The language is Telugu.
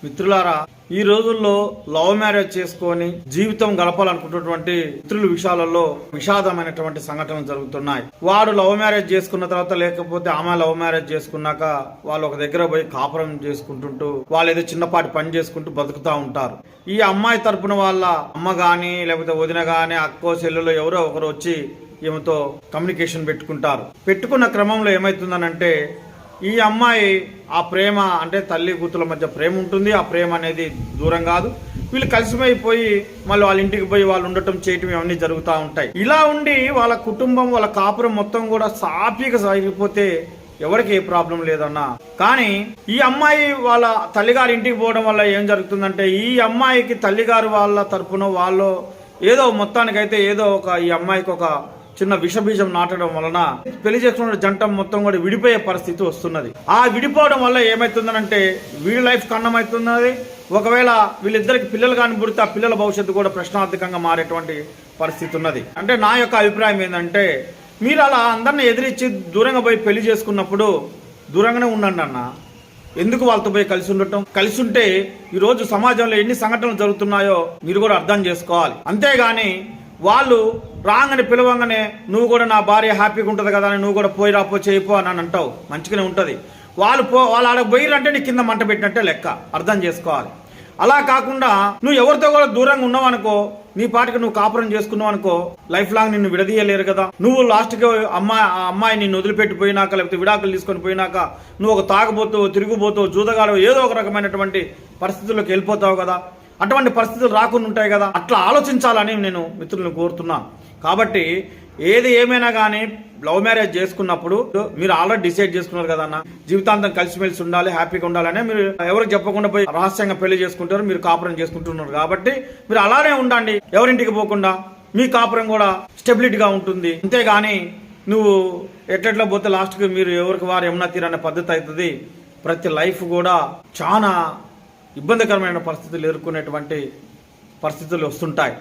మిత్రులారా, ఈ రోజుల్లో లవ్ మ్యారేజ్ చేసుకొని జీవితం గడపాలనుకున్నటువంటి మిత్రుల విషయాలలో విషాదమైనటువంటి సంఘటనలు జరుగుతున్నాయి. వాడు లవ్ మ్యారేజ్ చేసుకున్న తర్వాత లేకపోతే ఆమె లవ్ మ్యారేజ్ చేసుకున్నాక వాళ్ళు ఒక దగ్గర పోయి కాపురం చేసుకుంటుంటూ వాళ్ళు ఏదో చిన్నపాటి పని చేసుకుంటూ బతుకుతా ఉంటారు. ఈ అమ్మాయి తరపున వాళ్ళ అమ్మ గాని లేకపోతే వదిన గాని అక్కో చెల్లెలో ఎవరో ఒకరు వచ్చి ఈమెతో కమ్యూనికేషన్ పెట్టుకుంటారు. పెట్టుకున్న క్రమంలో ఏమైతుందనంటే ఈ అమ్మాయి ఆ ప్రేమ అంటే తల్లి కూతుల మధ్య ప్రేమ ఉంటుంది. ఆ ప్రేమ అనేది దూరం కాదు. వీళ్ళు కలిసిపోయి మళ్ళీ వాళ్ళ ఇంటికి పోయి వాళ్ళు ఉండటం చేయటం ఇవన్నీ జరుగుతూ ఉంటాయి. ఇలా ఉండి వాళ్ళ కుటుంబం వాళ్ళ కాపురం మొత్తం కూడా సాఫీగా సాగిపోతే ఎవరికి ఏ ప్రాబ్లం లేదన్నా. కానీ ఈ అమ్మాయి వాళ్ళ తల్లిగారి ఇంటికి పోవడం వల్ల ఏం జరుగుతుందంటే ఈ అమ్మాయికి తల్లిగారు వాళ్ళ తరపున వాళ్ళు ఏదో మొత్తానికైతే ఏదో ఈ అమ్మాయికి ఒక చిన్న విషబీజం నాటడం వలన పెళ్లి చేసుకున్న జంట మొత్తం కూడా విడిపోయే పరిస్థితి వస్తున్నది. ఆ విడిపోవడం వల్ల ఏమైతుందనంటే వీడి లైఫ్ కన్నమవుతున్నది. ఒకవేళ వీళ్ళిద్దరికి పిల్లలు కానీ పుడితే ఆ పిల్లల భవిష్యత్తు కూడా ప్రశ్నార్థకంగా మారేటువంటి పరిస్థితి ఉన్నది. అంటే నా యొక్క అభిప్రాయం ఏంటంటే మీరు అలా అందరిని ఎదిరించి దూరంగా పోయి పెళ్లి చేసుకున్నప్పుడు దూరంగానే ఉండండి అన్న. ఎందుకు వాళ్ళతో పోయి కలిసి ఉండటం? కలిసి ఉంటే ఈరోజు సమాజంలో ఎన్ని సంఘటనలు జరుగుతున్నాయో మీరు కూడా అర్థం చేసుకోవాలి. అంతేగాని వాళ్ళు రాగానే పిలవంగానే నువ్వు కూడా నా భార్య హ్యాపీగా ఉంటుంది కదా అని నువ్వు కూడా పోయి రాపో చేయిపో అని అంటావు, మంచిగానే ఉంటుంది. వాళ్ళు ఆడ పోయిరంటే నీ కింద మంట పెట్టినట్టే లెక్క, అర్థం చేసుకోవాలి. అలా కాకుండా నువ్వు ఎవరితో కూడా దూరంగా ఉన్నావు అనుకో, నీ పాటికి నువ్వు కాపురం చేసుకున్నావు అనుకో, లైఫ్ లాంగ్ నిన్ను విడదీయలేరు కదా. నువ్వు లాస్ట్కి అమ్మాయి నిన్ను వదిలిపెట్టిపోయినాక లేకపోతే విడాకులు తీసుకొని పోయినాక నువ్వు ఒక తాగబోతావు, తిరిగిపోతావు, జూదగాడు ఏదో ఒక రకమైనటువంటి పరిస్థితుల్లోకి వెళ్ళిపోతావు కదా. అటువంటి పరిస్థితులు రాకుండా ఉంటాయి కదా. అట్లా ఆలోచించాలని నేను మిత్రులను కోరుతున్నాను. కాబట్టి ఏది ఏమైనా కానీ లవ్ మ్యారేజ్ చేసుకున్నప్పుడు మీరు ఆల్రెడీ డిసైడ్ చేసుకున్నారు కదా అన్న, జీవితాంతం కలిసిమెలిసి ఉండాలి, హ్యాపీగా ఉండాలని మీరు ఎవరికి చెప్పకుండా పోయి రహస్యంగా పెళ్లి చేసుకుంటారు, మీరు కాపురం చేసుకుంటున్నారు. కాబట్టి మీరు అలానే ఉండండి, ఎవరింటికి పోకుండా. మీ కాపురం కూడా స్టెబిలిటీగా ఉంటుంది. అంతేగాని నువ్వు ఎట్లెట్లా పోతే లాస్ట్కి మీరు ఎవరికి వారు ఏమన్నా తీరనే పద్ధతి అవుతుంది. ప్రతి లైఫ్ కూడా చాలా ఇబ్బందికరమైన పరిస్థితులు ఎదుర్కొనేటువంటి పరిస్థితులు వస్తుంటాయి.